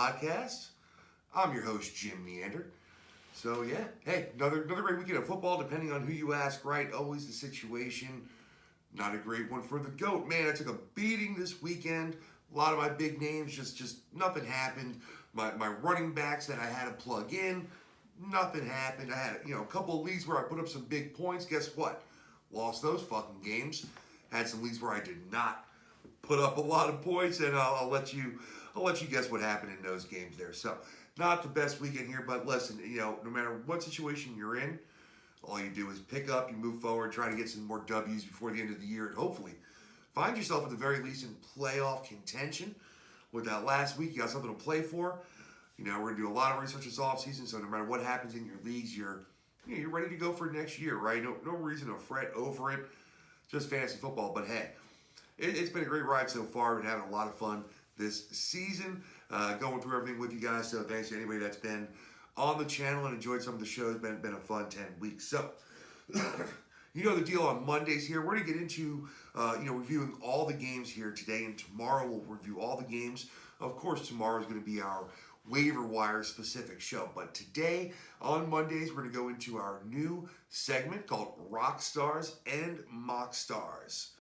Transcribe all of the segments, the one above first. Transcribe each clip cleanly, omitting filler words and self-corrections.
podcast. I'm your host, Jim Neander. So yeah, hey, another great weekend of football, depending on who you ask, right? Always the situation. Not a great one for the GOAT. Man, I took a beating this weekend. A lot of my big names, just nothing happened. My running backs that I had to plug in, nothing happened. I had, a couple of leagues where I put up some big points. Guess what? Lost those fucking games. Had some leagues where I did not put up a lot of points, and I'll let you guess what happened in those games there. So, not the best weekend here, but listen, no matter what situation you're in, all you do is pick up, you move forward, try to get some more W's before the end of the year, and hopefully find yourself at the very least in playoff contention. With that last week, you got something to play for. We're going to do a lot of research this offseason, so no matter what happens in your leagues, you're ready to go for next year, right? No reason to fret over it. Just fantasy football. But hey, it's been a great ride so far. We've been having a lot of fun this season, going through everything with you guys. So thanks to anybody that's been on the channel and enjoyed some of the shows. Been a fun 10 weeks. So, you know the deal on Mondays here. We're going to get into, reviewing all the games here today, and tomorrow we'll review all the games. Of course, tomorrow is going to be our waiver wire specific show. But today, on Mondays, we're going to go into our new segment called Rock Stars and Mock Stars.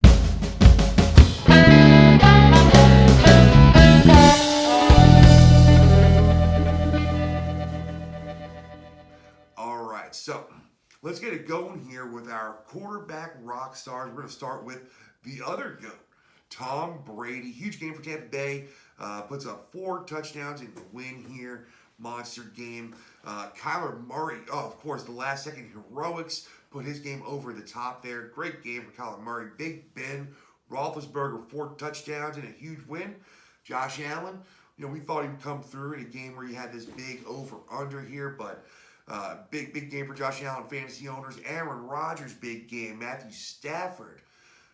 All right, so let's get it going here with our quarterback rock stars. We're going to start with the other GOAT, Tom Brady. Huge game for Tampa Bay. Puts up 4 touchdowns in the win here. Monster game. Kyler Murray, of course, the last second heroics put his game over the top there. Great game for Kyler Murray. Big Ben Roethlisberger, 4 touchdowns and a huge win. Josh Allen, we thought he would come through in a game where he had this big over-under here, but big game for Josh Allen fantasy owners. Aaron Rodgers, big game. Matthew Stafford.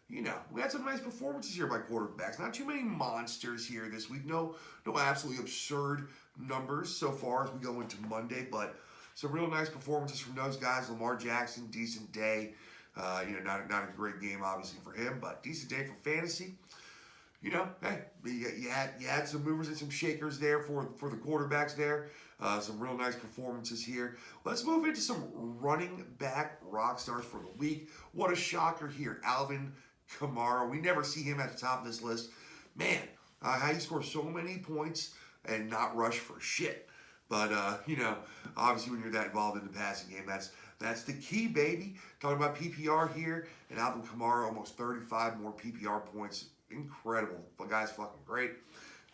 We had some nice performances here by quarterbacks. Not too many monsters here this week. No absolutely absurd numbers so far as we go into Monday, but some real nice performances from those guys. Lamar Jackson, decent day. Not a great game obviously for him, but decent day for fantasy. Hey, you had some movers and some shakers there for the quarterbacks there. Some real nice performances here. Let's move into some running back rock stars for the week. What a shocker here, Alvin Kamara. We never see him at the top of this list. Man, how you score so many points and not rush for shit. But, obviously when you're that involved in the passing game, that's the key, baby. Talking about PPR here, and Alvin Kamara, almost 35 more PPR points. Incredible. The guy's fucking great.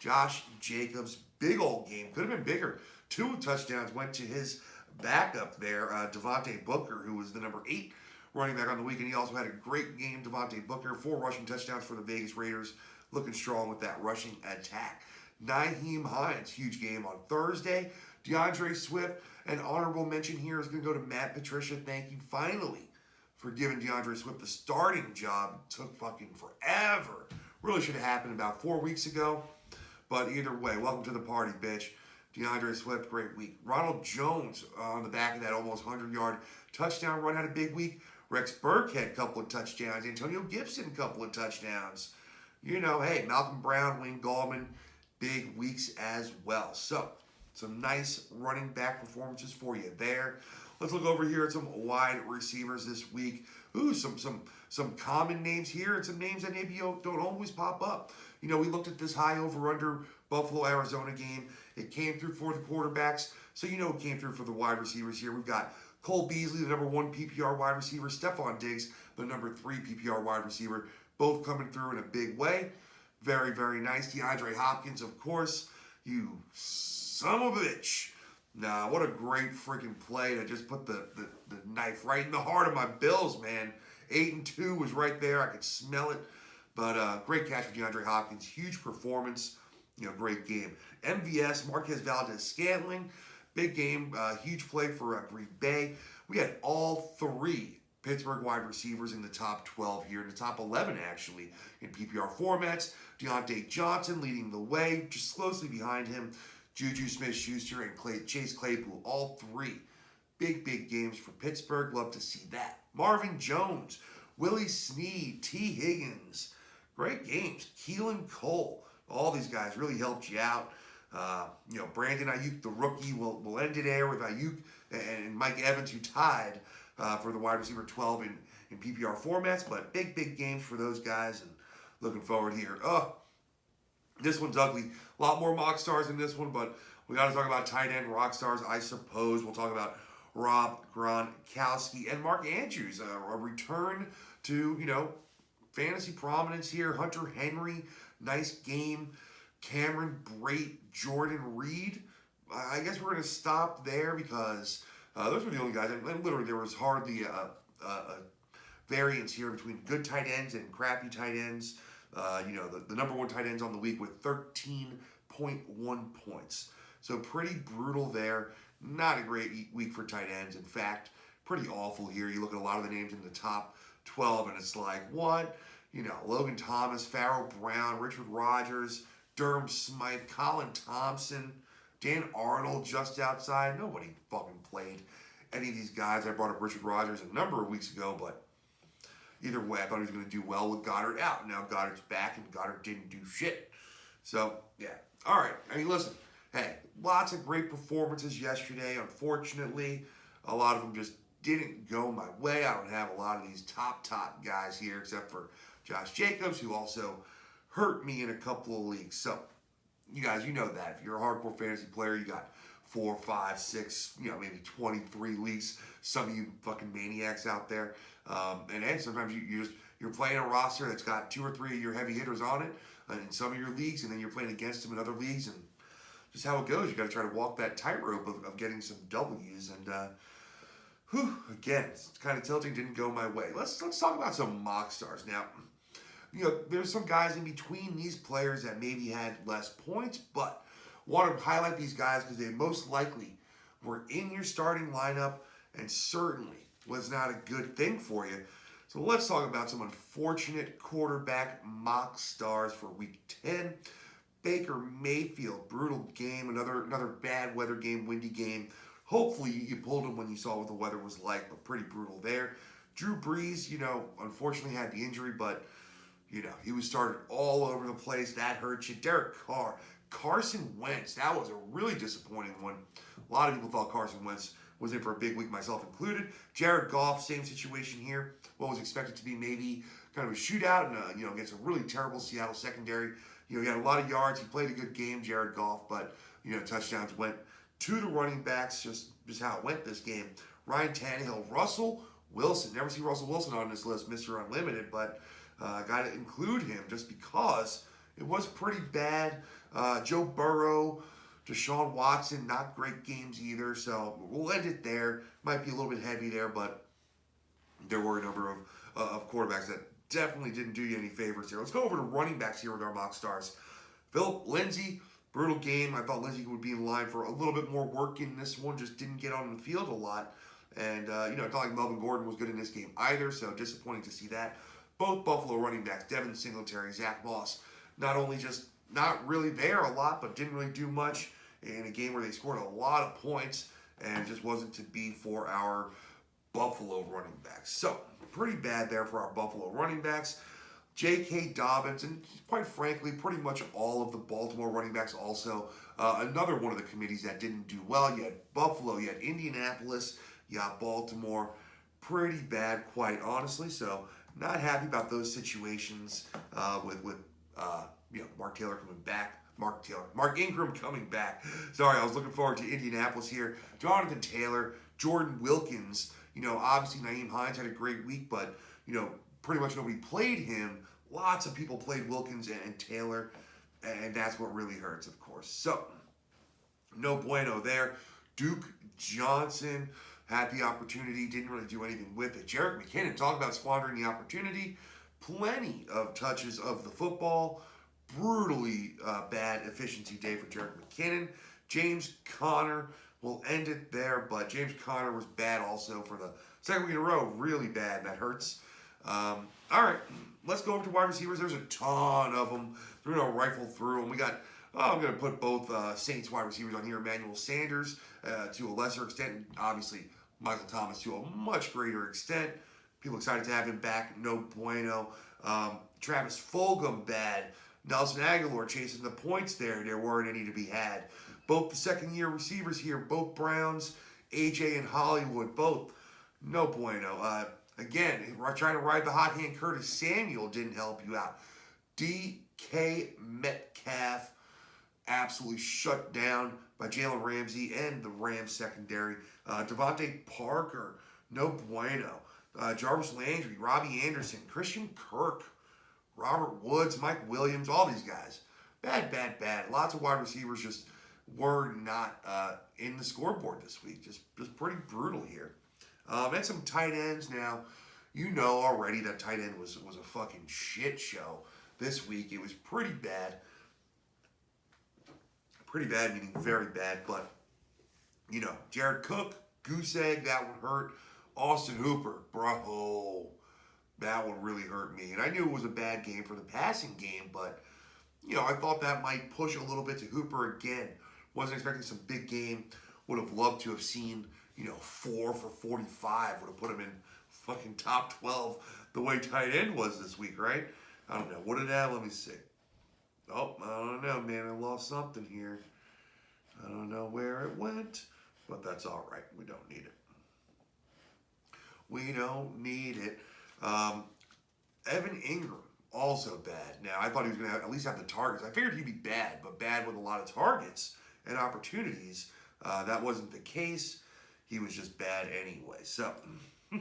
Josh Jacobs, big old game. Could have been bigger. 2 touchdowns went to his backup there, Devontae Booker, who was the number 8 running back on the week, and he also had a great game. Devontae Booker, 4 rushing touchdowns for the Vegas Raiders, looking strong with that rushing attack. Nyheim Hines, huge game on Thursday. DeAndre Swift, an honorable mention here is going to go to Matt Patricia. Thank you finally for giving DeAndre Swift the starting job. It took fucking forever. Really should have happened about 4 weeks ago. But either way, welcome to the party, bitch. DeAndre Swift, great week. Ronald Jones on the back of that almost 100-yard touchdown run had a big week. Rex Burkhead, a couple of touchdowns. Antonio Gibson, a couple of touchdowns. Hey, Malcolm Brown, Wayne Gallman, big weeks as well. So, some nice running back performances for you there. Let's look over here at some wide receivers this week. Ooh, some common names here and some names that maybe don't always pop up. We looked at this high over-under Buffalo-Arizona game. It came through for the quarterbacks. So it came through for the wide receivers here. We've got Cole Beasley, the number 1 PPR wide receiver. Stephon Diggs, the number 3 PPR wide receiver. Both coming through in a big way. Very, very nice. DeAndre Hopkins, of course. You son of a bitch. Nah, what a great freaking play to just put the knife right in the heart of my Bills, man. 8-2 was right there. I could smell it. But great catch for DeAndre Hopkins. Huge performance. Great game. MVS, Marquez Valdez-Scantling. Big game. Huge play for Green Bay. We had all 3 Pittsburgh wide receivers in the top 12 here, in the top 11 actually, in PPR formats. Deontay Johnson leading the way, just closely behind him. Juju Smith-Schuster and Chase Claypool, all 3 big games for Pittsburgh. Love to see that. Marvin Jones, Willie Snead, T. Higgins, great games. Keelan Cole, all these guys really helped you out. Brandon Ayuk, the rookie, will end it there with Ayuk and Mike Evans, who tied for the wide receiver 12 in PPR formats. But big games for those guys, and looking forward here. This one's ugly. A lot more mock stars in this one, but we got to talk about tight end rock stars, I suppose. We'll talk about Rob Gronkowski and Mark Andrews. A return to, fantasy prominence here. Hunter Henry, nice game. Cameron Brate, Jordan Reed. I guess we're going to stop there because those were the only guys. And literally, there was hardly a variance here between good tight ends and crappy tight ends. The number one tight ends on the week with 13.1 points. So pretty brutal there. Not a great week for tight ends. In fact, pretty awful here. You look at a lot of the names in the top 12, and it's like, what? Logan Thomas, Farrell Brown, Richard Rodgers, Durham Smythe, Colin Thompson, Dan Arnold just outside. Nobody fucking played any of these guys. I brought up Richard Rodgers a number of weeks ago, but either way, I thought he was going to do well with Goddard out. Now Goddard's back, and Goddard didn't do shit. So, yeah. All right. Listen. Hey, lots of great performances yesterday. Unfortunately, a lot of them just didn't go my way. I don't have a lot of these top guys here, except for Josh Jacobs, who also hurt me in a couple of leagues. So, you guys, you know that. If you're a hardcore fantasy player, you got 4, 5, 6, maybe 23 leagues. Some of you fucking maniacs out there. And sometimes you're playing a roster that's got 2 or 3 of your heavy hitters on it in some of your leagues, and then you're playing against them in other leagues, and just how it goes. You got to try to walk that tightrope of getting some W's, and again, it's kind of tilting. Didn't go my way. Let's talk about some mock stars now. There's some guys in between these players that maybe had less points, but want to highlight these guys because they most likely were in your starting lineup and certainly was not a good thing for you. So let's talk about some unfortunate quarterback mock stars for Week 10. Baker Mayfield, brutal game, another bad weather game, windy game. Hopefully you pulled him when you saw what the weather was like, but pretty brutal there. Drew Brees, unfortunately had the injury, but he was started all over the place. That hurt you. Derek Carr, Carson Wentz, that was a really disappointing one. A lot of people thought Carson Wentz was in for a big week, myself included. Jared Goff, same situation here. What was expected to be maybe kind of a shootout and against a really terrible Seattle secondary. He had a lot of yards. He played a good game, Jared Goff, but touchdowns went to the running backs. Just how it went this game. Ryan Tannehill, Russell Wilson. Never see Russell Wilson on this list, Mr. Unlimited, but got to include him just because it was pretty bad. Joe Burrow, Deshaun Watson, not great games either. So we'll end it there. Might be a little bit heavy there, but there were a number of quarterbacks that definitely didn't do you any favors here. Let's go over to running backs here with our mock stars. Philip Lindsay, brutal game. I thought Lindsay would be in line for a little bit more work in this one. Just didn't get on the field a lot. And, I thought like Melvin Gordon was good in this game either, so disappointing to see that. Both Buffalo running backs, Devin Singletary, Zach Moss, not only just not really there a lot, but didn't really do much in a game where they scored a lot of points, and it just wasn't to be for our Buffalo running backs. So, pretty bad there for our Buffalo running backs. J.K. Dobbins, and quite frankly, pretty much all of the Baltimore running backs also. Another one of the committees that didn't do well. You had Buffalo, you had Indianapolis, you had Baltimore. Pretty bad, quite honestly. So, not happy about those situations with Mark Taylor coming back. Mark Ingram coming back. Sorry, I was looking forward to Indianapolis here. Jonathan Taylor, Jordan Wilkins. Obviously Nyheim Hines had a great week, but, pretty much nobody played him. Lots of people played Wilkins and Taylor, and that's what really hurts, of course. So, no bueno there. Duke Johnson had the opportunity, didn't really do anything with it. Jerick McKinnon, talk about squandering the opportunity. Plenty of touches of the football. Brutally bad efficiency day for Jerick McKinnon. James Conner, we'll end it there, but James Conner was bad also for the second week in a row. Really bad. That hurts. All right, let's go over to wide receivers. There's a ton of them. We're going to rifle through them. We got, I'm going to put both Saints wide receivers on here. Emmanuel Sanders to a lesser extent. Obviously, Michael Thomas to a much greater extent. People excited to have him back. No bueno. Travis Fulgham, bad. Nelson Aguilar chasing the points there. There weren't any to be had. Both the second-year receivers here, both Browns, AJ and Hollywood, both no bueno. Again, trying to ride the hot hand. Curtis Samuel didn't help you out. DK Metcalf absolutely shut down by Jalen Ramsey and the Rams secondary. Devontae Parker, no bueno. Jarvis Landry, Robbie Anderson, Christian Kirk, Robert Woods, Mike Williams, all these guys. Bad, bad, bad. Lots of wide receivers just were not in the scoreboard this week. Just pretty brutal here. And some tight ends now. You know already that tight end was a fucking shit show this week. It was pretty bad. Pretty bad meaning very bad, but you know, Jared Cook, goose egg, that one hurt. Austin Hooper, bro, that one really hurt me. And I knew it was a bad game for the passing game, but you know, I thought that might push a little bit to Hooper again. Wasn't expecting some big game. Would have loved to have seen, you know, 4 for 45. Would have put him in fucking top 12 the way tight end was this week, right? I don't know. What did that? Let me see. Oh, I don't know, man. I lost something here. I don't know where it went, but that's all right. We don't need it. We don't need it. Evan Ingram, also bad. Now, I thought he was going to at least have the targets. I figured he'd be bad, but bad with a lot of targets and opportunities. That wasn't the case. He was just bad anyway. So, I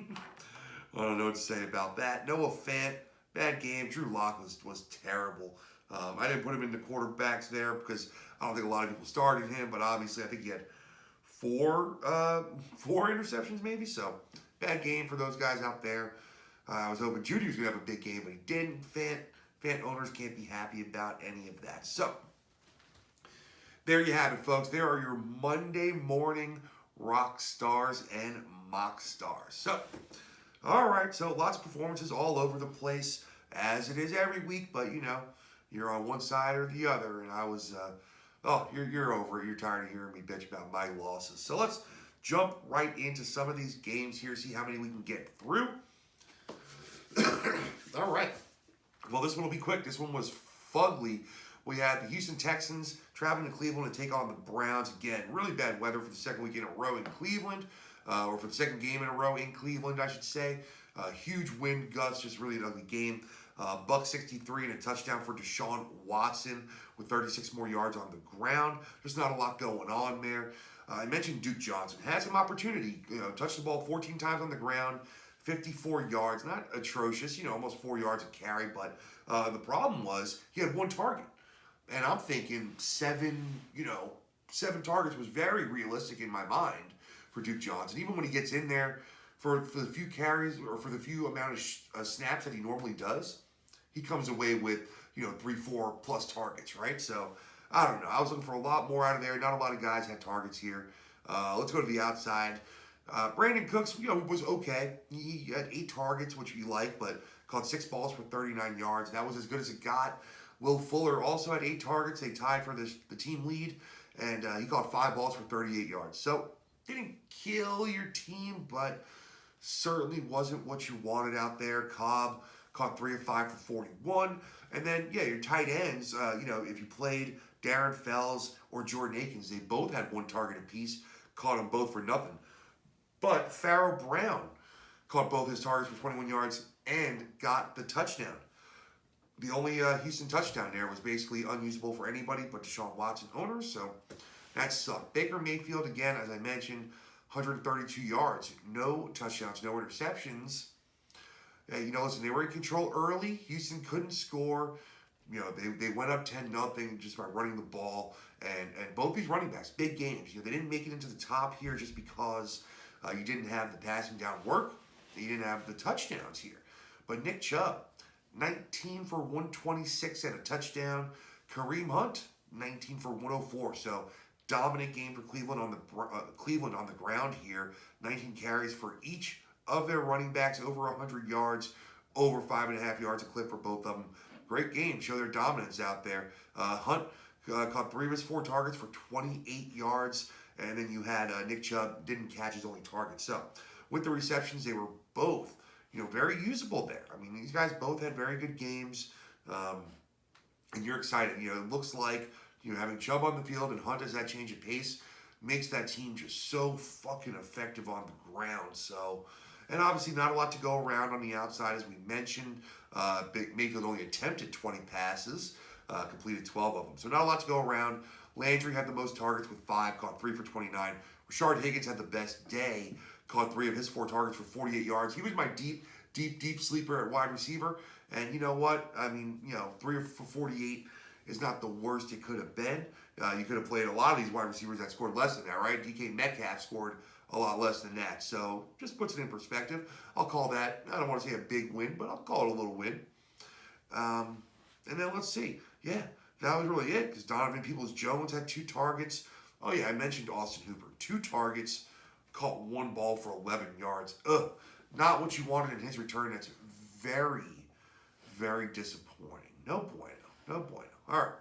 don't know what to say about that. Noah Fant, bad game. Drew Lock was terrible. I didn't put him in the quarterbacks there because I don't think a lot of people started him, but obviously I think he had four interceptions maybe. So, bad game for those guys out there. I was hoping Judy was going to have a big game, but he didn't. Fant owners can't be happy about any of that. So, there you have it, folks. There are your Monday morning rock stars and mock stars. So, all right. So, lots of performances all over the place, as it is every week. But, you know, you're on one side or the other. And I was, you're over it. You're tired of hearing me bitch about my losses. So, let's jump right into some of these games here, see how many we can get through. All right. Well, this one will be quick. This one was fugly. We had the Houston Texans traveling to Cleveland to take on the Browns again. Really bad weather for the second week in a row in Cleveland, or for the second game in a row in Cleveland, I should say. Huge wind gusts, just really an ugly game. Buck 63 and a touchdown for Deshaun Watson with 36 more yards on the ground. There's not a lot going on there. I mentioned Duke Johnson. Had some opportunity. You know, touched the ball 14 times on the ground. 54 yards, not atrocious, you know, almost 4 yards a carry, but the problem was he had one target. And I'm thinking seven targets was very realistic in my mind for Duke Johnson. Even when he gets in there for the few carries or for the few amount of snaps that he normally does, he comes away with, 3-4 plus targets, right? So, I don't know. I was looking for a lot more out of there. Not a lot of guys had targets here. Let's go to the outside. Brandon Cooks, was okay. He had 8 targets, which you like, but caught 6 balls for 39 yards. That was as good as it got. Will Fuller also had 8 targets. They tied for the team lead, and he caught 5 balls for 38 yards. So, didn't kill your team, but certainly wasn't what you wanted out there. Cobb caught 3 of 5 for 41. And then, your tight ends, if you played Darren Fells or Jordan Akins, they both had 1 target apiece, caught them both for nothing. But Pharaoh Brown caught both his targets for 21 yards and got the touchdown. The only Houston touchdown there was basically unusable for anybody but Deshaun Watson owners, so that sucked. Baker Mayfield, again, as I mentioned, 132 yards. No touchdowns, no interceptions. Listen, they were in control early. Houston couldn't score. They went up 10-0 just by running the ball. And both these running backs, big games. They didn't make it into the top here just because you didn't have the passing down work. You didn't have the touchdowns here. But Nick Chubb, 19 for 126 and a touchdown. Kareem Hunt, 19 for 104. So dominant game for Cleveland on the ground here. 19 carries for each of their running backs, over 100 yards, over 5.5 yards a clip for both of them. Great game. Show their dominance out there. Hunt caught 3 of his 4 targets for 28 yards. And then you had Nick Chubb didn't catch his only target. So with the receptions, they were both, very usable there. I mean, these guys both had very good games. and you're excited. It looks like having Chubb on the field and Hunt as that change of pace makes that team just so fucking effective on the ground. So, and obviously not a lot to go around on the outside, as we mentioned. Mayfield only attempted 20 passes, completed 12 of them. So not a lot to go around. Landry had the most targets with 5, caught 3 for 29. Rashard Higgins had the best day, caught 3 of his 4 targets for 48 yards. He was my deep sleeper at wide receiver. And you know what? I mean, 3 for 48 is not the worst it could have been. You could have played a lot of these wide receivers that scored less than that, right? DK Metcalf scored a lot less than that. So just puts it in perspective. I'll call that, I don't want to say a big win, but I'll call it a little win. And then let's see. Yeah, that was really it, because Donovan Peoples-Jones had 2 targets. Oh yeah, I mentioned Austin Hooper. 2 targets, caught 1 ball for 11 yards. Ugh, not what you wanted in his return. That's very, very disappointing. No bueno. All right.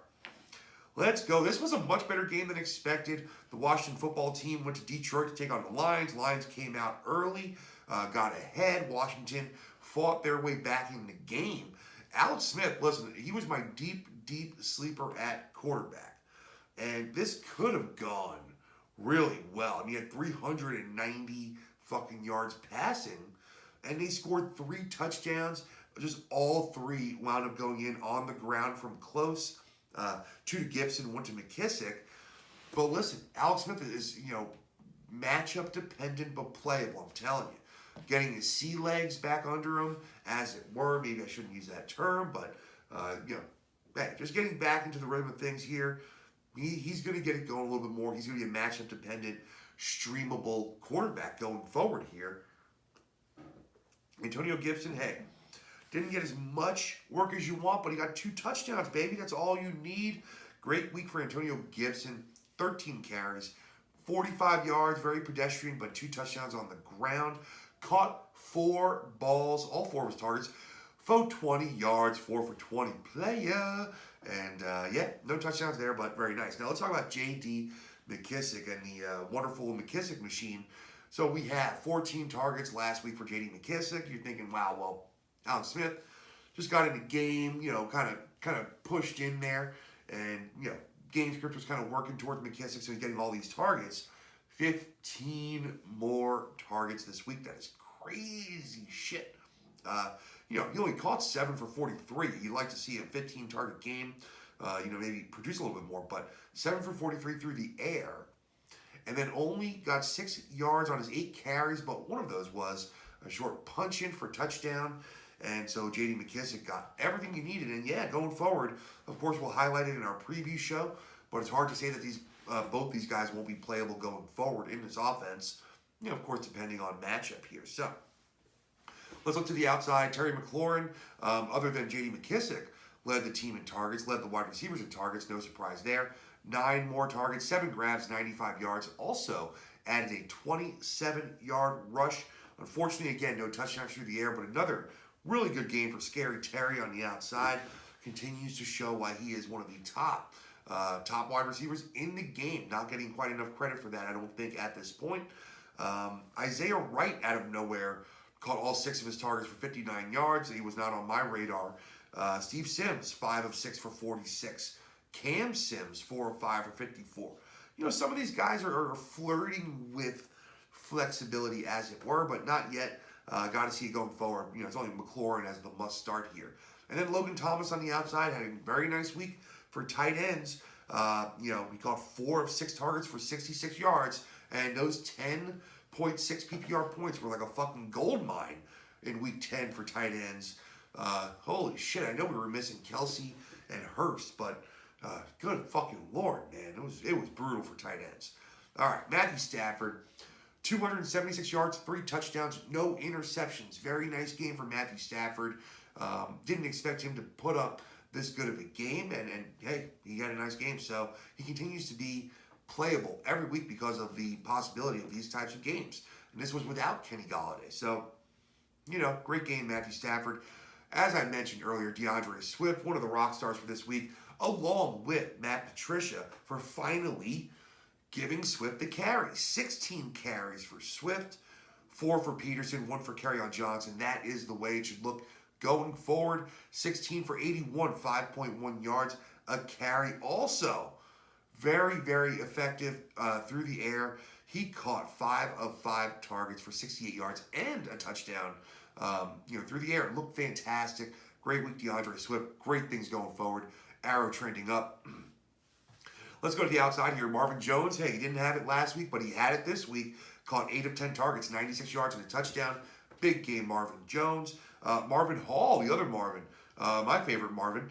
Let's go. This was a much better game than expected. The Washington football team went to Detroit to take on the Lions. Lions came out early, got ahead. Washington fought their way back in the game. Alex Smith, listen, he was my deep sleeper at quarterback. And this could have gone really well. I mean, he had 390 fucking yards passing, and they scored 3 touchdowns. Just all 3 wound up going in on the ground from close. 2 to Gibson, 1 to McKissick. But listen, Alex Smith is, matchup dependent but playable, I'm telling you. Getting his sea legs back under him, as it were. Maybe I shouldn't use that term, but, hey, just getting back into the rhythm of things here. He's going to get it going a little bit more. He's going to be a matchup dependent, streamable quarterback going forward here. Antonio Gibson, hey, didn't get as much work as you want, but he got 2 touchdowns, baby. That's all you need. Great week for Antonio Gibson. 13 carries, 45 yards, very pedestrian, but 2 touchdowns on the ground. Caught 4 balls, all 4 of his targets, for 20 yards, 4 for 20 player. And, yeah, no touchdowns there, but very nice. Now, let's talk about J.D. McKissick and the wonderful McKissick machine. So we had 14 targets last week for J.D. McKissick. You're thinking, wow, well, Alex Smith just got in the game, kind of pushed in there, and game script was kind of working towards McKissick, so he's getting all these targets. 15 more targets this week. That is crazy shit. He only caught 7 for 43. You'd like to see a 15 target game, maybe produce a little bit more, but 7 for 43 through the air, and then only got 6 yards on his 8 carries, but one of those was a short punch in for touchdown. And so J.D. McKissick got everything you needed. And yeah, going forward, of course, we'll highlight it in our preview show. But it's hard to say that both these guys won't be playable going forward in this offense. Of course, depending on matchup here. So let's look to the outside. Terry McLaurin, other than J.D. McKissick, led the team in targets, led the wide receivers in targets. No surprise there. 9 more targets, 7 grabs, 95 yards. Also added a 27-yard rush. Unfortunately, again, no touchdowns through the air, but another really good game for Scary Terry on the outside. Continues to show why he is one of the top wide receivers in the game. Not getting quite enough credit for that, I don't think, at this point. Isaiah Wright, out of nowhere, caught all 6 of his targets for 59 yards. He was not on my radar. Steve Sims, 5 of 6 for 46. Cam Sims, 4 of 5 for 54. Some of these guys are flirting with flexibility, as it were, but not yet. Got to see it going forward. It's only McLaurin as the must start here. And then Logan Thomas on the outside had a very nice week for tight ends. He caught 4 of 6 targets for 66 yards, and those 10.6 PPR points were like a fucking gold mine in week 10 for tight ends. Holy shit, I know we were missing Kelsey and Hurst, but good fucking Lord, man. It was brutal for tight ends. All right, Matthew Stafford. 276 yards, 3 touchdowns, no interceptions. Very nice game for Matthew Stafford. Didn't expect him to put up this good of a game, and hey, he had a nice game. So he continues to be playable every week because of the possibility of these types of games. And this was without Kenny Golladay. So, great game, Matthew Stafford. As I mentioned earlier, DeAndre Swift, one of the rock stars for this week, along with Matt Patricia, for finally giving Swift the carry. 16 carries for Swift, 4 for Peterson, 1 for Kerryon Johnson. That is the way it should look going forward. 16 for 81, 5.1 yards. a carry. Also, very, very effective through the air. He caught 5 of 5 targets for 68 yards and a touchdown. Through the air, it looked fantastic. Great week, DeAndre Swift. Great things going forward. Arrow trending up. Let's go to the outside here. Marvin Jones. Hey, he didn't have it last week, but he had it this week. Caught 8 of 10 targets, 96 yards and a touchdown. Big game, Marvin Jones. Marvin Hall, the other Marvin, my favorite Marvin.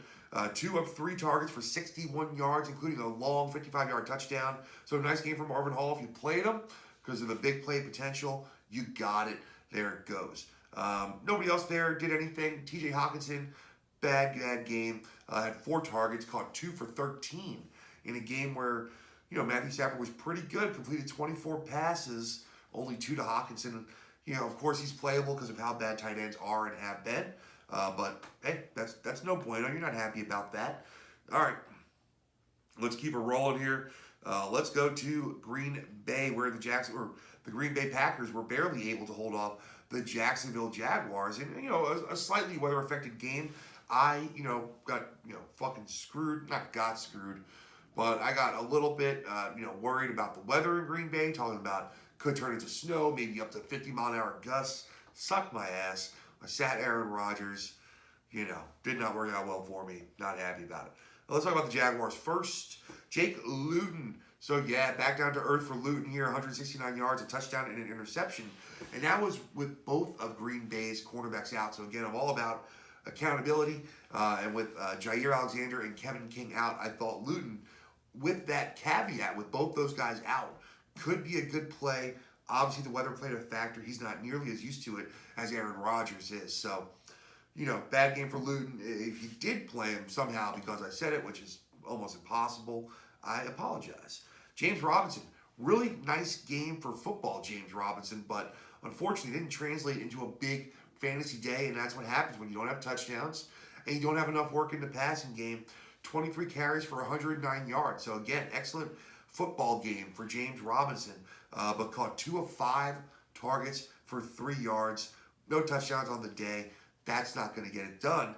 2 of 3 targets for 61 yards, including a long 55-yard touchdown. So nice game for Marvin Hall. If you played him because of the big play potential, you got it. There it goes. Nobody else there did anything. TJ Hawkinson, bad game. Had 4 targets, caught 2 for 13 in a game where, Matthew Stafford was pretty good. Completed 24 passes, only 2 to Hawkinson. Of course, he's playable because of how bad tight ends are and have been. But hey, that's no bueno. You're not happy about that. All right, let's keep it rolling here. Let's go to Green Bay, where the Green Bay Packers were barely able to hold off the Jacksonville Jaguars in a slightly weather-affected game. I got fucking screwed. Not got screwed, but I got a little bit worried about the weather in Green Bay. Talking about could turn into snow, maybe up to 50-mile-an-hour gusts. Suck my ass. I sat Aaron Rodgers. Did not work out well for me. Not happy about it. Let's talk about the Jaguars first. Jake Luton. So, yeah, back down to earth for Luton here. 169 yards, a touchdown, and an interception. And that was with both of Green Bay's cornerbacks out. So, again, I'm all about accountability. And with Jair Alexander and Kevin King out, I thought Luton, with that caveat, with both those guys out, could be a good play. Obviously, the weather played a factor. He's not nearly as used to it as Aaron Rodgers is. So, bad game for Luton. If you did play him somehow because I said it, which is almost impossible, I apologize. James Robinson, really nice game for football, James Robinson, but unfortunately didn't translate into a big fantasy day, and that's what happens when you don't have touchdowns and you don't have enough work in the passing game. 23 carries for 109 yards. So, again, excellent football game for James Robinson, but caught 2 of 5 targets for 3 yards. No touchdowns on the day. That's not going to get it done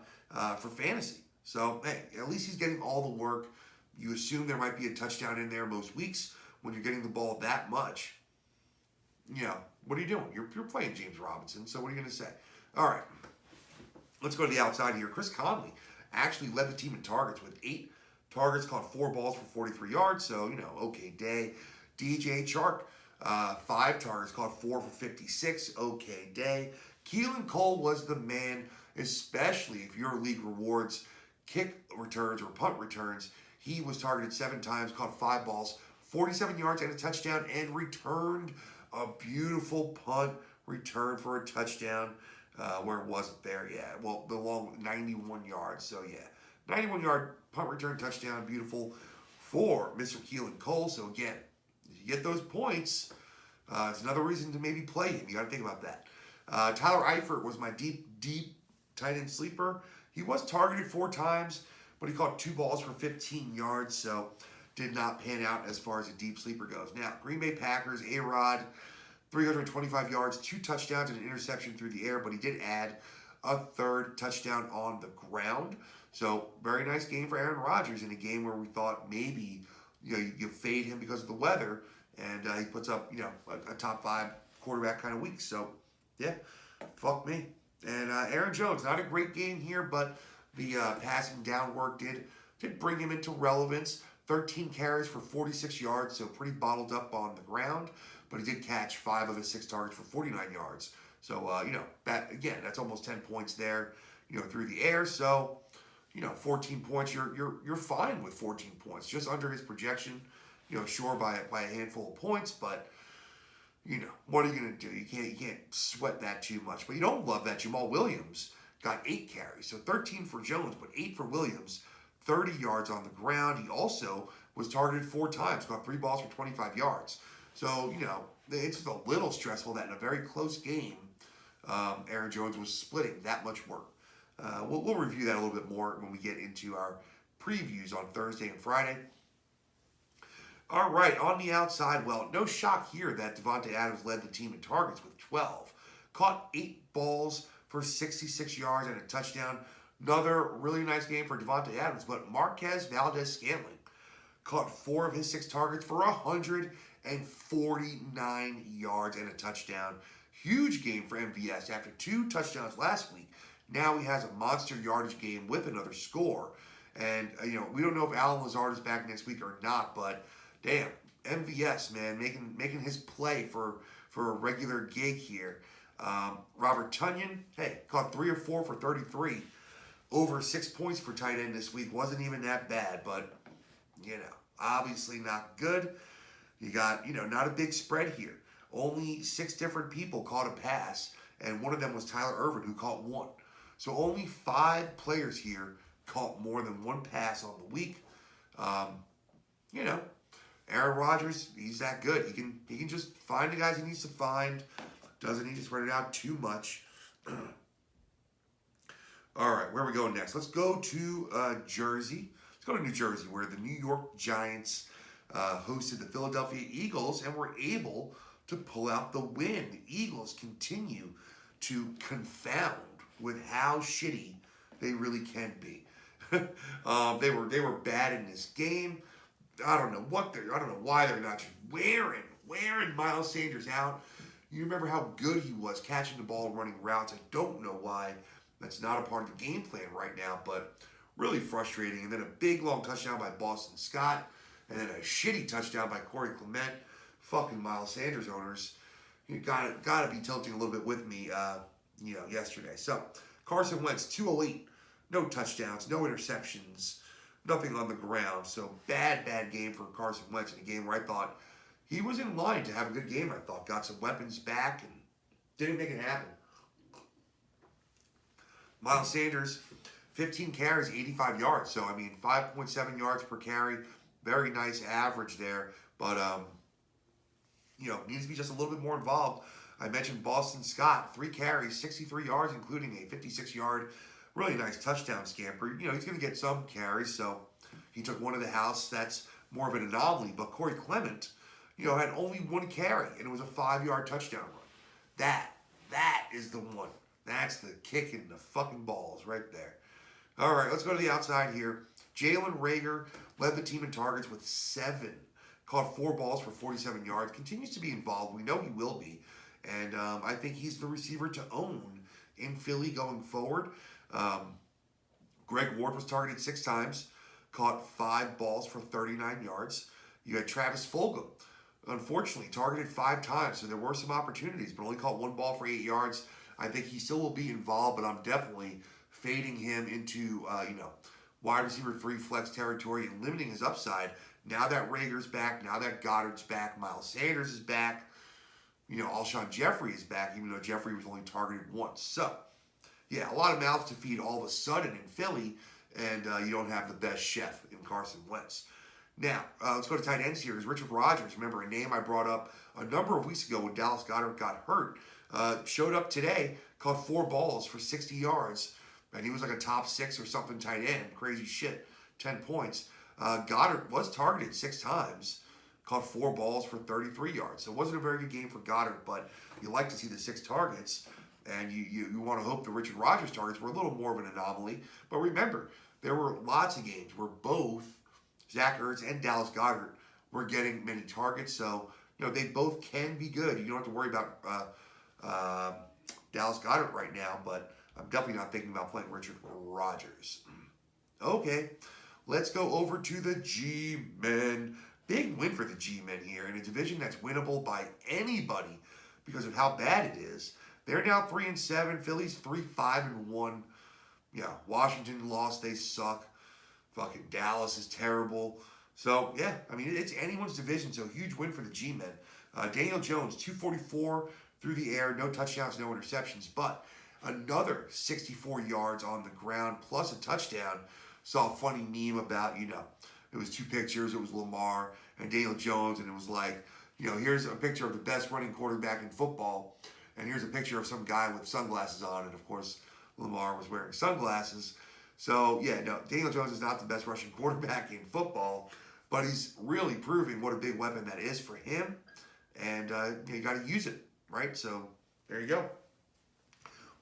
for fantasy. So, hey, at least he's getting all the work. You assume there might be a touchdown in there most weeks when you're getting the ball that much. What are you doing? You're playing James Robinson, so what are you going to say? All right, let's go to the outside here. Chris Conley actually led the team in targets with 8 targets, caught 4 balls for 43 yards, so, okay day. DJ Chark, 5 targets, caught 4 for 56, okay day. Keelan Cole was the man, especially if your league rewards kick returns or punt returns. He was targeted 7 times, caught 5 balls, 47 yards and a touchdown, and returned a beautiful punt return for a touchdown where it wasn't there. Yeah, well, the long 91 yards. So, yeah, 91-yard punt return touchdown, beautiful for Mr. Keelan Cole. So, again, if you get those points, it's another reason to maybe play him. You got to think about that. Tyler Eifert was my deep tight end sleeper. He was targeted 4 times, but he caught 2 balls for 15 yards, so did not pan out as far as a deep sleeper goes. Now, Green Bay Packers, A-Rod, 325 yards, 2 touchdowns and an interception through the air, but he did add a 3rd touchdown on the ground. So, very nice game for Aaron Rodgers in a game where we thought maybe you fade him because of the weather, and he puts up a top 5 quarterback kind of week. So, yeah, fuck me. And Aaron Jones, not a great game here, but the passing down work did bring him into relevance. 13 carries for 46 yards, so pretty bottled up on the ground. But he did catch 5 of his 6 targets for 49 yards. So, that's almost 10 points there, through the air. So, 14 points, you're fine with 14 points, just under his projection. Sure by a handful of points, but what are you going to do? You can't sweat that too much. But you don't love that Jamal Williams got 8 carries. So 13 for Jones, but 8 for Williams. 30 yards on the ground. He also was targeted 4 times, got 3 balls for 25 yards. So, it's just a little stressful that in a very close game, Aaron Jones was splitting that much work. We'll review that a little bit more when we get into our previews on Thursday and Friday. All right, on the outside, well, no shock here that Devontae Adams led the team in targets with 12. Caught 8 balls for 66 yards and a touchdown. Another really nice game for Devontae Adams, but Marquez Valdez-Scantling caught 4 of his 6 targets for 149 yards and a touchdown. Huge game for MVS after 2 touchdowns last week. Now he has a monster yardage game with another score. And, we don't know if Alan Lazard is back next week or not, but damn, MVS, man, making his play for a regular gig here. Robert Tonyan, hey, caught 3 or 4 for 33. Over 6 points for tight end this week. Wasn't even that bad, but, obviously not good. You got, not a big spread here. Only 6 different people caught a pass, and one of them was Tyler Ervin, who caught 1. So only 5 players here caught more than 1 pass on the week. Aaron Rodgers, he's that good. He can just find the guys he needs to find. Doesn't need to spread it out too much. All right, where are we going next? Let's go to Jersey. Let's go to New Jersey, where the New York Giants hosted the Philadelphia Eagles and were able to pull out the win. The Eagles continue to confound with how shitty they really can be. They were bad in this game. I don't know why they're not just wearing Miles Sanders out. You remember how good he was catching the ball and running routes. I don't know why that's not a part of the game plan right now, but really frustrating. And then a big long touchdown by Boston Scott, and then a shitty touchdown by Corey Clement. Fucking Miles Sanders owners, you gotta be tilting a little bit with me, yesterday. So Carson Wentz 208, no touchdowns, no interceptions, nothing on the ground. So bad game for Carson Wentz in a game where I thought he was in line to have a good game. I thought got some weapons back and didn't make it happen. Miles Sanders, 15 carries, 85 yards. So, 5.7 yards per carry. Very nice average there. But, needs to be just a little bit more involved. I mentioned Boston Scott, 3 carries, 63 yards, including a 56-yard, really nice touchdown scamper. He's going to get some carries. So, he took one to the house. That's more of an anomaly. But Corey Clement, had only 1 carry, and it was a 5-yard touchdown run. That is the one. That's the kick in the fucking balls right there. All right, let's go to the outside here. Jalen Reagor led the team in targets with 7. Caught 4 balls for 47 yards. Continues to be involved. We know he will be. And I think he's the receiver to own in Philly going forward. Greg Ward was targeted 6 times. Caught 5 balls for 39 yards. You had Travis Fulgham, unfortunately, targeted 5 times. So there were some opportunities, but only caught 1 ball for 8 yards. I think he still will be involved, but I'm definitely fading him into, wide receiver 3 flex territory and limiting his upside. Now that Rager's back, now that Goddard's back, Miles Sanders is back, Alshon Jeffrey is back, even though Jeffrey was only targeted once. So, yeah, a lot of mouths to feed all of a sudden in Philly, and you don't have the best chef in Carson Wentz. Now, let's go to tight ends here. Is Richard Rodgers. Remember, a name I brought up a number of weeks ago when Dallas Goedert got hurt. Showed up today, caught 4 balls for 60 yards, and he was like a top 6 or something tight end. Crazy shit. 10 points. Goddard was targeted 6 times, caught 4 balls for 33 yards. So it wasn't a very good game for Goddard, but you like to see the 6 targets, and you want to hope the Richard Rodgers targets were a little more of an anomaly. But remember, there were lots of games where both Zach Ertz and Dallas Goedert were getting many targets. So, they both can be good. You don't have to worry about Dallas Goedert right now, but I'm definitely not thinking about playing Richard Rodgers. Okay, let's go over to the G-Men. Big win for the G-Men here in a division that's winnable by anybody because of how bad it is. They're now 3-7. Philly's 3-5-1. Yeah, Washington lost. They suck. Fucking Dallas is terrible. So, yeah, it's anyone's division, so huge win for the G-Men. Daniel Jones, 244 through the air, no touchdowns, no interceptions, but another 64 yards on the ground, plus a touchdown. Saw a funny meme about, it was 2 pictures. It was Lamar and Daniel Jones, and it was like, here's a picture of the best running quarterback in football, and here's a picture of some guy with sunglasses on, and of course, Lamar was wearing sunglasses. So, yeah, no, Daniel Jones is not the best rushing quarterback in football, but he's really proving what a big weapon that is for him, and you got to use it, right? So, there you go.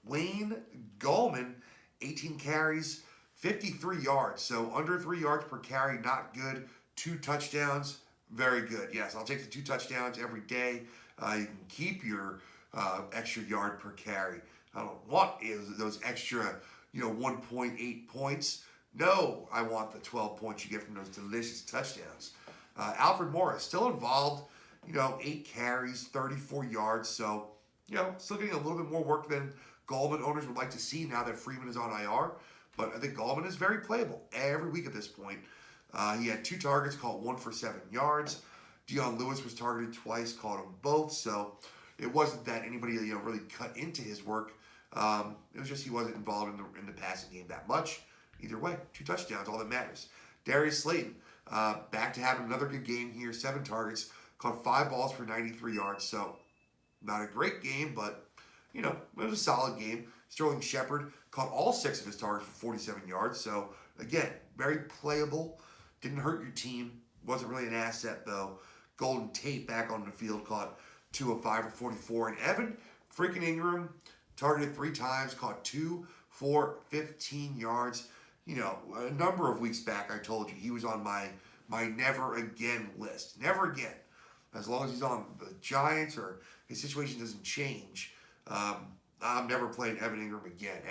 Wayne Gallman, 18 carries, 53 yards. So under 3 yards per carry, not good. 2 touchdowns, very good. Yes, I'll take the 2 touchdowns every day. You can keep your extra yard per carry. I don't want those extra, 1.8 points. No, I want the 12 points you get from those delicious touchdowns. Alfred Morris still involved, 8 carries, 34 yards. So, still getting a little bit more work than Gallman owners would like to see now that Freeman is on IR. But I think Gallman is very playable every week at this point. He had 2 targets, caught 1 for 7 yards. Dion Lewis was targeted twice, caught them both. So it wasn't that anybody really cut into his work. It was just he wasn't involved in the passing game that much. Either way, 2 touchdowns, all that matters. Darius Slayton, back to having another good game here. 7 targets, caught 5 balls for 93 yards. So not a great game, but it was a solid game. Sterling Shepard caught all 6 of his targets for 47 yards. So again, very playable. Didn't hurt your team. Wasn't really an asset though. Golden Tate back on the field, caught 2 of 5 for 44. And Evan freaking Ingram targeted 3 times, caught 2 for 15 yards. A number of weeks back I told you he was on my never again list. Never again. As long as he's on the Giants or his situation doesn't change, I'm never playing Evan Ingram again,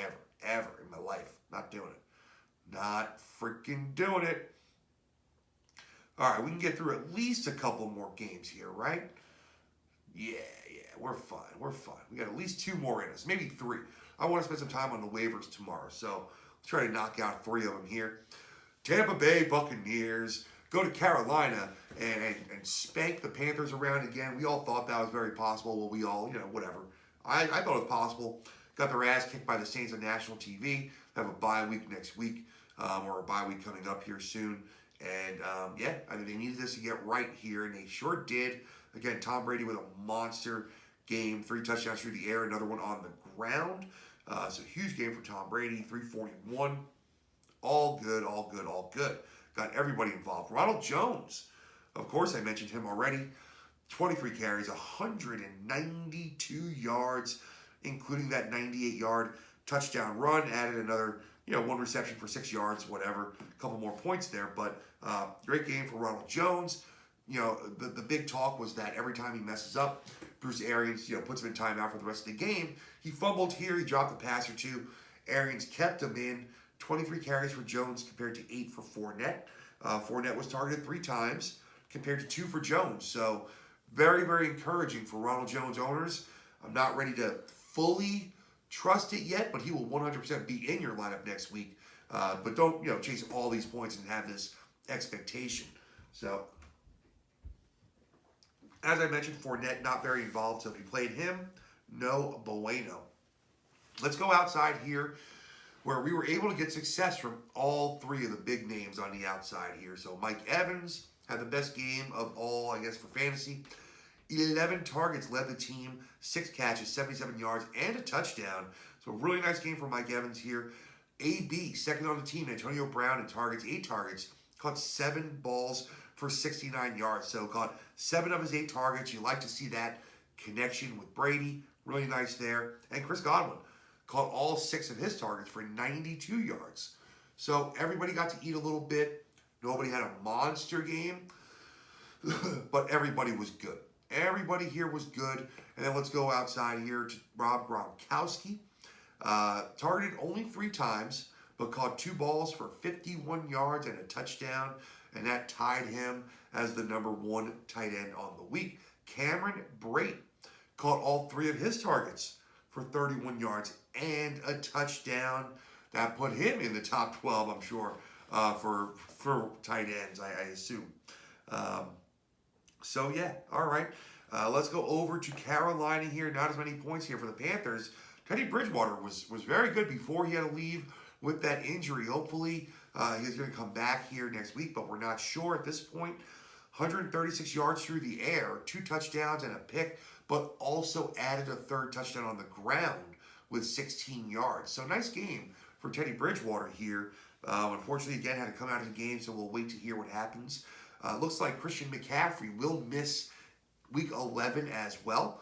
ever in my life. Not doing it. Not freaking doing it. All right, we can get through at least a couple more games here, right? Yeah, we're fine. We got at least 2 more in us, maybe 3. I want to spend some time on the waivers tomorrow, so let's try to knock out 3 of them here. Tampa Bay Buccaneers go to Carolina and spank the Panthers around again. We all thought that was very possible. Well, we all, whatever. I thought it was possible. Got their ass kicked by the Saints on national TV. Have a bye week next week, or a bye week coming up here soon. And, I mean, they needed this to get right here, and they sure did. Again, Tom Brady with a monster game. 3 touchdowns through the air, another one on the ground. So huge game for Tom Brady, 341. All good. Got everybody involved. Ronald Jones, of course I mentioned him already. 23 carries, 192 yards, including that 98-yard touchdown run. Added another, 1 reception for 6 yards, whatever. A couple more points there, but great game for Ronald Jones. The big talk was that every time he messes up, Bruce Arians, puts him in timeout for the rest of the game. He fumbled here. He dropped a pass or 2. Arians kept him in. 23 carries for Jones compared to 8 for Fournette. Fournette was targeted 3 times compared to 2 for Jones. So very, very encouraging for Ronald Jones owners. I'm not ready to fully trust it yet, but he will 100% be in your lineup next week. But don't, chase all these points and have this expectation. So, as I mentioned, Fournette not very involved. So if you played him, no bueno. Let's go outside here, where we were able to get success from all 3 of the big names on the outside here. So Mike Evans had the best game of all, I guess, for fantasy. 11 targets led the team, 6 catches, 77 yards, and a touchdown. So really nice game for Mike Evans here. AB, second on the team, Antonio Brown in targets, 8 targets, caught 7 balls for 69 yards. So caught 7 of his 8 targets. You like to see that connection with Brady. Really nice there. And Chris Godwin caught all 6 of his targets for 92 yards. So everybody got to eat a little bit. Nobody had a monster game, but everybody was good. Everybody here was good. And then let's go outside here to Rob Gronkowski. Targeted only 3 times, but caught 2 balls for 51 yards and a touchdown. And that tied him as the number 1 tight end on the week. Cameron Brate caught all 3 of his targets for 31 yards and a touchdown. That put him in the top 12, I'm sure, for tight ends, I assume. So, yeah, all right. Let's go over to Carolina here. Not as many points here for the Panthers. Teddy Bridgewater was very good before he had to leave with that injury. Hopefully, he's going to come back here next week, but we're not sure at this point. 136 yards through the air, 2 touchdowns and a pick, but also added a 3rd touchdown on the ground with 16 yards. So nice game for Teddy Bridgewater here. Unfortunately, again, had to come out of the game, so we'll wait to hear what happens. Looks like Christian McCaffrey will miss Week 11 as well.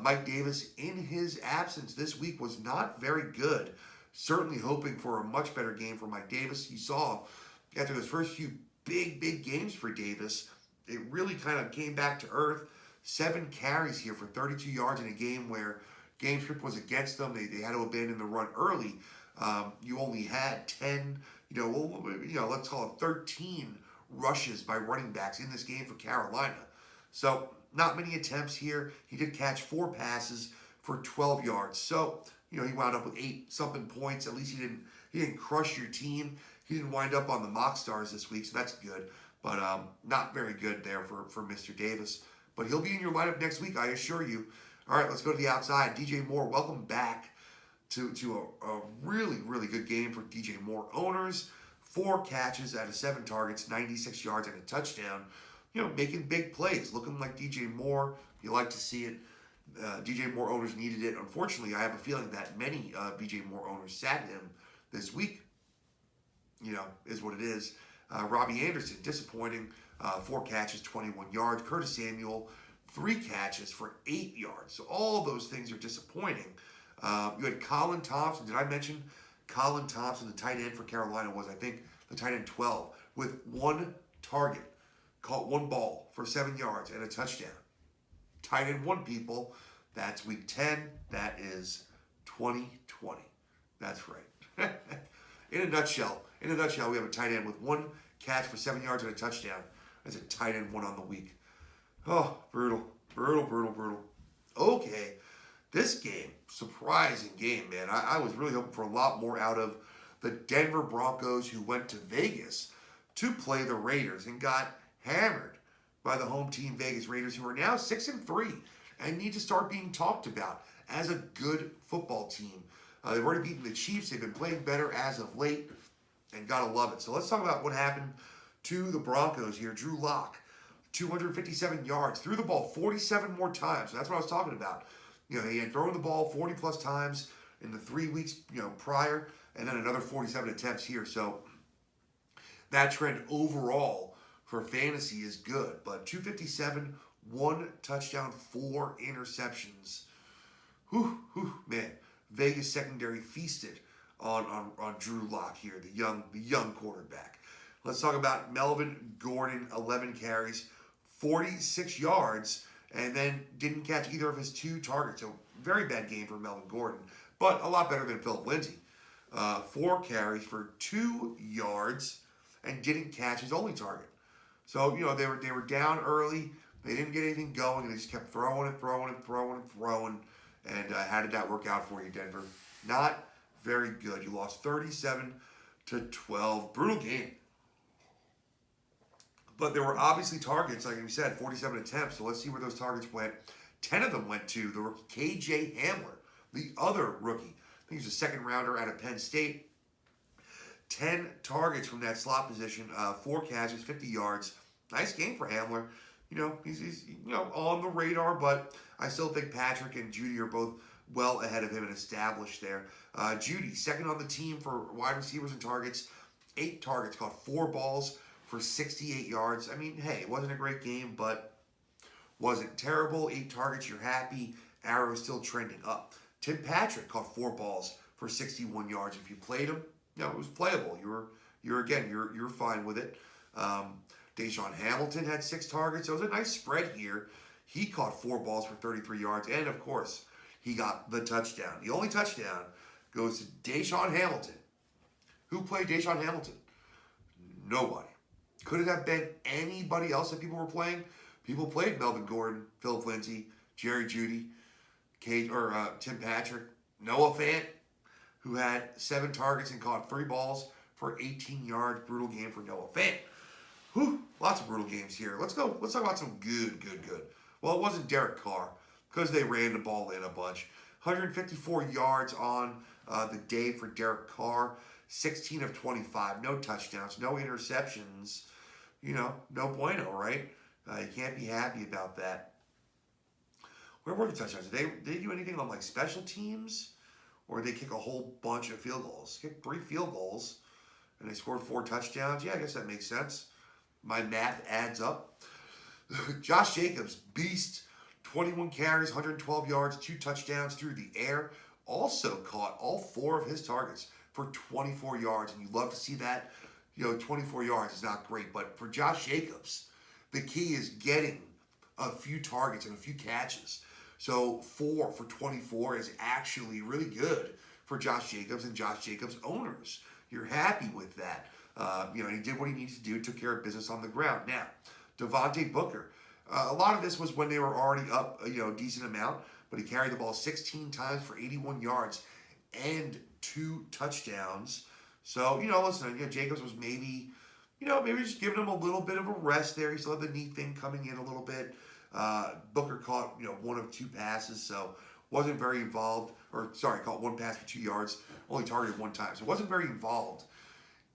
Mike Davis, in his absence this week, was not very good. Certainly hoping for a much better game for Mike Davis. You saw after those first few big games for Davis, it really kind of came back to earth. 7 carries here for 32 yards in a game where game script was against them. They had to abandon the run early. You only had 10, let's call it 13 rushes by running backs in this game for Carolina. So not many attempts here. He did catch 4 passes for 12 yards. So, he wound up with 8-something points. At least he didn't crush your team. He didn't wind up on the mock stars this week, so that's good. But not very good there for Mr. Davis. But he'll be in your lineup next week, I assure you. All right, let's go to the outside. DJ Moore, welcome back to a really good game for DJ Moore owners. 4 catches out of 7 targets, 96 yards, and a touchdown. Making big plays, looking like DJ Moore. You like to see it. DJ Moore owners needed it. Unfortunately, I have a feeling that many DJ Moore owners sat him this week. Is what it is. Robbie Anderson, disappointing. 4 catches, 21 yards. Curtis Samuel, 3 catches for 8 yards. So all of those things are disappointing. You had Colin Thompson. Did I mention Colin Thompson, the tight end for Carolina, was, I think, the tight end 12, with 1 target. Caught 1 ball for 7 yards and a touchdown. Tight end 1, people. That's week 10. That is 2020. That's right. In a nutshell, we have a tight end with 1 catch for 7 yards and a touchdown. That's a tight end 1 on the week. Oh, brutal. Okay, this game, surprising game, man. I was really hoping for a lot more out of the Denver Broncos, who went to Vegas to play the Raiders and got hammered by the home team Vegas Raiders, who are now 6-3 and need to start being talked about as a good football team. They've already beaten the Chiefs. They've been playing better as of late, and gotta love it. So let's talk about what happened to the Broncos here. Drew Lock, 257 yards, threw the ball 47 more times. So that's what I was talking about. He had thrown the ball 40 plus times in the 3 weeks prior, and then another 47 attempts here. So that trend overall for fantasy is good. But 257, 1 touchdown, 4 interceptions. Man. Vegas secondary feasted on Drew Lock here, the young quarterback. Let's talk about Melvin Gordon, 11 carries, 46 yards, and then didn't catch either of his 2 targets. So very bad game for Melvin Gordon, but a lot better than Philip Lindsay. 4 carries for 2 yards and didn't catch his only target. So, they were down early. They didn't get anything going, and they just kept throwing. And how did that work out for you, Denver? Not very good. You lost 37-12. Brutal game. But there were obviously targets, like we said, 47 attempts. So let's see where those targets went. 10 of them went to the rookie K.J. Hamler, the other rookie. I think he's a second rounder out of Penn State. 10 targets from that slot position, 4 catches, 50 yards. Nice game for Hamler. He's on the radar, but I still think Patrick and Judy are both well ahead of him and established there. Judy, second on the team for wide receivers and targets. 8 targets, caught 4 balls for 68 yards. I mean, hey, it wasn't a great game, but wasn't terrible. 8 targets, you're happy. Arrow is still trending up. Tim Patrick caught 4 balls for 61 yards. If you played him, it was playable. You're fine with it. Deshaun Hamilton had 6 targets. It was a nice spread here. He caught 4 balls for 33 yards, and of course, he got the touchdown. The only touchdown goes to Deshaun Hamilton. Who played Deshaun Hamilton? Nobody. Could it have been anybody else that people were playing? People played Melvin Gordon, Philip Lindsay, Jerry Jeudy, Tim Patrick, Noah Fant, who had 7 targets and caught 3 balls for 18 yards. Brutal game for Noah Fant. Lots of brutal games here. Let's talk about some good. Well, it wasn't Derek Carr because they ran the ball in a bunch. 154 yards on the day for Derek Carr. 16 of 25. No touchdowns. No interceptions. No bueno, right? You can't be happy about that. Where were the touchdowns? Did they do anything on special teams? Or did they kick a whole bunch of field goals? Kicked 3 field goals and they scored 4 touchdowns. Yeah, I guess that makes sense. My math adds up. Josh Jacobs, beast. 21 carries, 112 yards, 2 touchdowns through the air. also caught all 4 of his targets for 24 yards, and you love to see that. 24 yards is not great, but for Josh Jacobs, the key is getting a few targets and a few catches. So 4 for 24 is actually really good for Josh Jacobs and Josh Jacobs owners. You're happy with that. He did what he needs to do, took care of business on the ground. Now, Devontae Booker. A lot of this was when they were already up, a decent amount, but he carried the ball 16 times for 81 yards and 2 touchdowns. So, listen, Jacobs was maybe just giving him a little bit of a rest there. He still had the knee thing coming in a little bit. Booker caught, 1 of 2 passes, so wasn't very involved. Caught 1 pass for 2 yards, only targeted 1 time. So wasn't very involved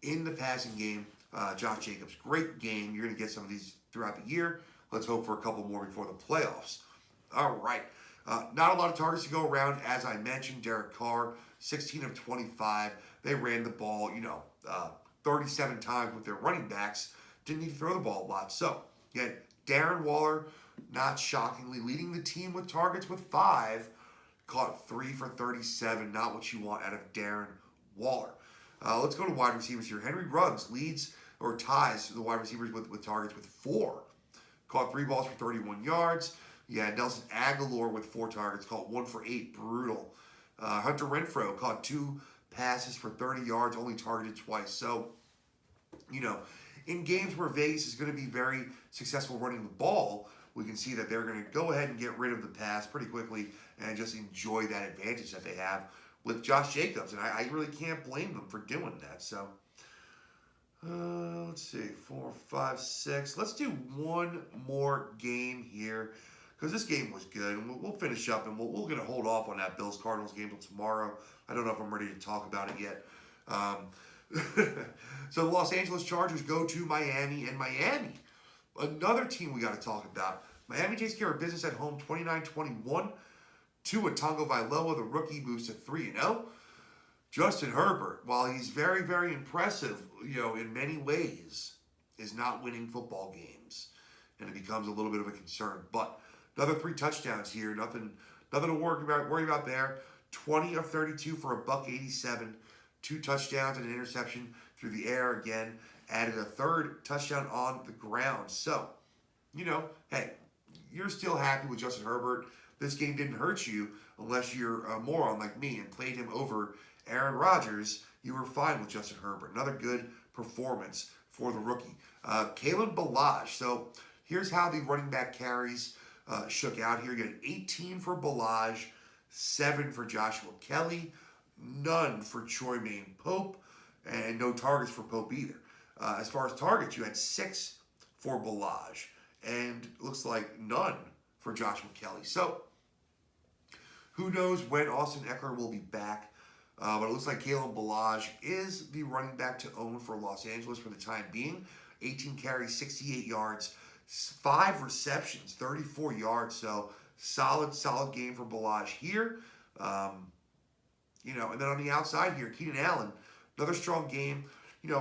in the passing game. Josh Jacobs, great game. You're going to get some of these throughout the year. Let's hope for a couple more before the playoffs. All right. Not a lot of targets to go around. As I mentioned, Derek Carr, 16 of 25. They ran the ball, 37 times with their running backs. Didn't need to throw the ball a lot. So, again, Darren Waller, not shockingly, leading the team with targets with 5. Caught 3 for 37. Not what you want out of Darren Waller. Let's go to wide receivers here. Henry Ruggs leads or ties the wide receivers with targets with 4. Caught 3 balls for 31 yards. Nelson Aguilar with 4 targets. Caught 1 for 8. Brutal. Hunter Renfrow caught 2 passes for 30 yards, only targeted twice. So, in games where Vegas is going to be very successful running the ball, we can see that they're going to go ahead and get rid of the pass pretty quickly and just enjoy that advantage that they have with Josh Jacobs. And I really can't blame them for doing that. So, let's see, 4, 5, 6. Let's do one more game here because this game was good. And we'll finish up, and we're going to hold off on that Bills-Cardinals game till tomorrow. I don't know if I'm ready to talk about it yet. So the Los Angeles Chargers go to Miami, and Miami, another team we got to talk about. Miami takes care of business at home, 29-21. Tua Tagovailoa, the rookie, moves to 3-0. Justin Herbert, while he's very, very impressive, in many ways, is not winning football games, and it becomes a little bit of a concern. But another 3 touchdowns here, nothing to worry about there. 20 of 32 for $187, 2 touchdowns and an interception through the air again. Added a 3rd touchdown on the ground. So, hey, you're still happy with Justin Herbert. This game didn't hurt you unless you're a moron like me and played him over Aaron Rodgers. You were fine with Justin Herbert. Another good performance for the rookie. Kalen Ballage. So here's how the running back carries shook out here. You get 18 for Ballage, 7 for Joshua Kelly, none for Troymaine Pope, and no targets for Pope either. As far as targets, you had 6 for Ballage, and looks like none for Joshua Kelly. So, who knows when Austin Eckler will be back, but it looks like Kalen Ballage is the running back to own for Los Angeles for the time being. 18 carries, 68 yards, 5 receptions, 34 yards, so solid game for Ballage here. And then on the outside here, Keenan Allen, another strong game.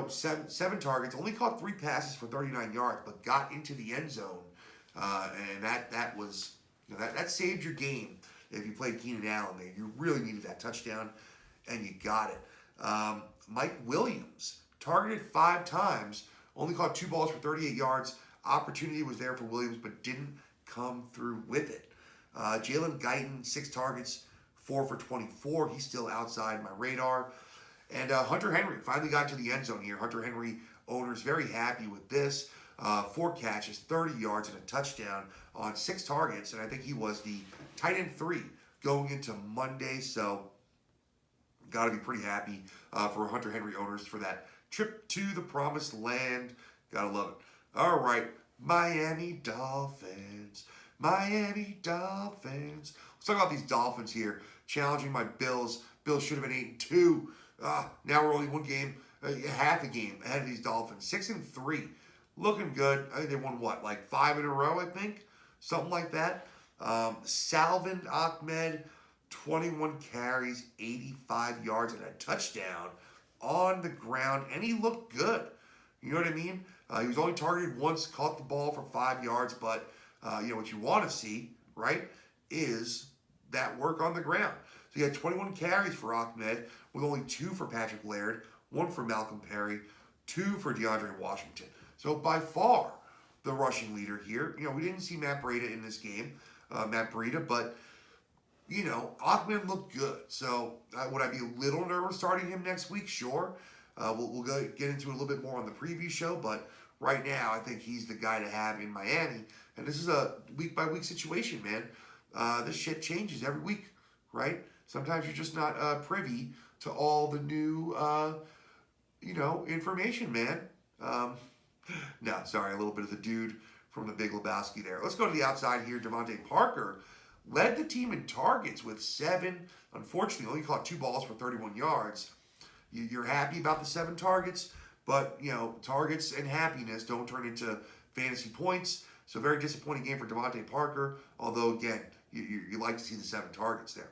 7 targets, only caught 3 passes for 39 yards, but got into the end zone, and that was that saved your game if you played Keenan Allen there. You really needed that touchdown, and you got it. Mike Williams targeted 5 times, only caught 2 balls for 38 yards. Opportunity was there for Williams, but didn't come through with it. Jalen Guyton, 6 targets, 4 for 24. He's still outside my radar. And Hunter Henry finally got to the end zone here. Hunter Henry owners very happy with this. 4 catches, 30 yards, and a touchdown on 6 targets. And I think he was the tight end 3 going into Monday. So got to be pretty happy for Hunter Henry owners for that trip to the promised land. Got to love it. All right, Miami Dolphins. Miami Dolphins. Let's talk about these Dolphins here. Challenging my Bills. Bills should have been 8-2. Now we're only one game, half a game ahead of these Dolphins. 6-3. Looking good. I think they won, 5 in a row, I think? Something like that. Salvin Ahmed, 21 carries, 85 yards, and a touchdown on the ground. And he looked good. You know what I mean? He was only targeted once, caught the ball for 5 yards, but what you want to see, right, is that work on the ground. So he had 21 carries for Ahmed, with only 2 for Patrick Laird, 1 for Malcolm Perry, 2 for DeAndre Washington. So by far the rushing leader here. We didn't see Matt Breida in this game, but Ahmed looked good. So would I be a little nervous starting him next week? Sure. We'll get into it a little bit more on the preview show, but right now I think he's the guy to have in Miami. And this is a week-by-week situation, man. This shit changes every week, right? Sometimes you're just not privy to all the new, information, man. No, sorry, a little bit of the dude from the Big Lebowski there. Let's go to the outside here. Devontae Parker led the team in targets with 7. Unfortunately, only caught 2 balls for 31 yards. You're happy about the 7 targets, but, targets and happiness don't turn into fantasy points. So very disappointing game for Devontae Parker, although, again, you like to see the 7 targets there.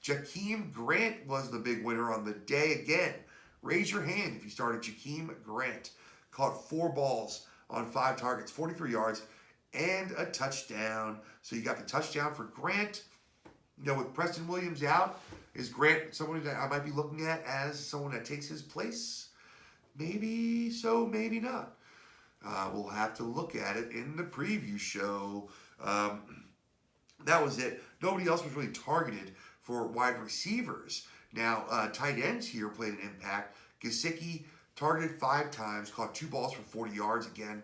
Jakeem Grant was the big winner on the day again. Raise your hand if you started Jakeem Grant. Caught 4 balls on 5 targets, 43 yards, and a touchdown. So you got the touchdown for Grant. With Preston Williams out, is Grant someone that I might be looking at as someone that takes his place? Maybe so, maybe not. We'll have to look at it in the preview show. That was it. Nobody else was really targeted for wide receivers. Now, tight ends here played an impact. Gesicki targeted 5 times, caught 2 balls for 40 yards. Again,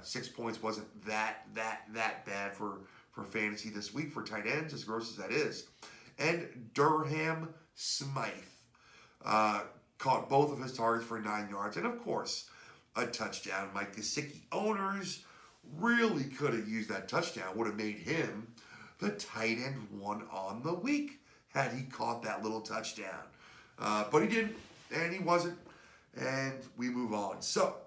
6 points wasn't that bad for fantasy this week for tight ends, as gross as that is. And Durham Smythe caught both of his targets for 9 yards. And, of course, a touchdown. Mike Gesicki owners really could have used that touchdown. Would have made him the tight end 1 on the week had he caught that little touchdown. But he didn't, and he wasn't. And we move on. So,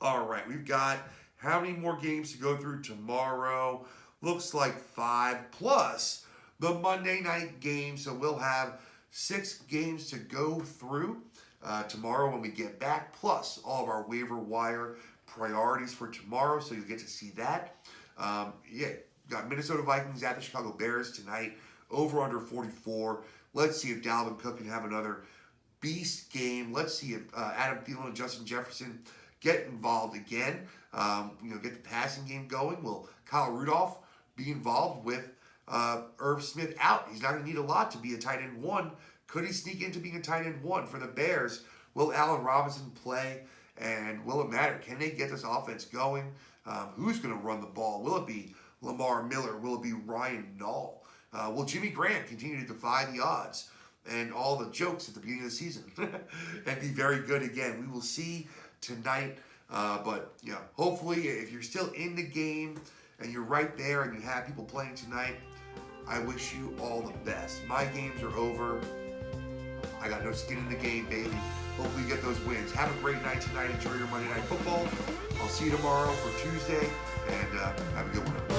all right, we've got how many more games to go through tomorrow? Looks like 5 plus the Monday night game. So we'll have 6 games to go through tomorrow when we get back, plus all of our waiver wire priorities for tomorrow. So you'll get to see that. Got Minnesota Vikings at the Chicago Bears tonight. Over under 44. Let's see if Dalvin Cook can have another beast game. Let's see if Adam Thielen and Justin Jefferson get involved again. Get the passing game going. Will Kyle Rudolph be involved with Irv Smith out? He's not going to need a lot to be a tight end 1. Could he sneak into being a tight end 1 for the Bears? Will Allen Robinson play? And will it matter? Can they get this offense going? Who's going to run the ball? Will it be Lamar Miller? Will it be Ryan Nall? Will Jimmy Graham continue to defy the odds and all the jokes at the beginning of the season and be very good again? We will see tonight. But hopefully, if you're still in the game and you're right there and you have people playing tonight, I wish you all the best. My games are over. I got no skin in the game, baby. Hopefully you get those wins. Have a great night tonight. Enjoy your Monday Night Football. I'll see you tomorrow for Tuesday, and have a good one.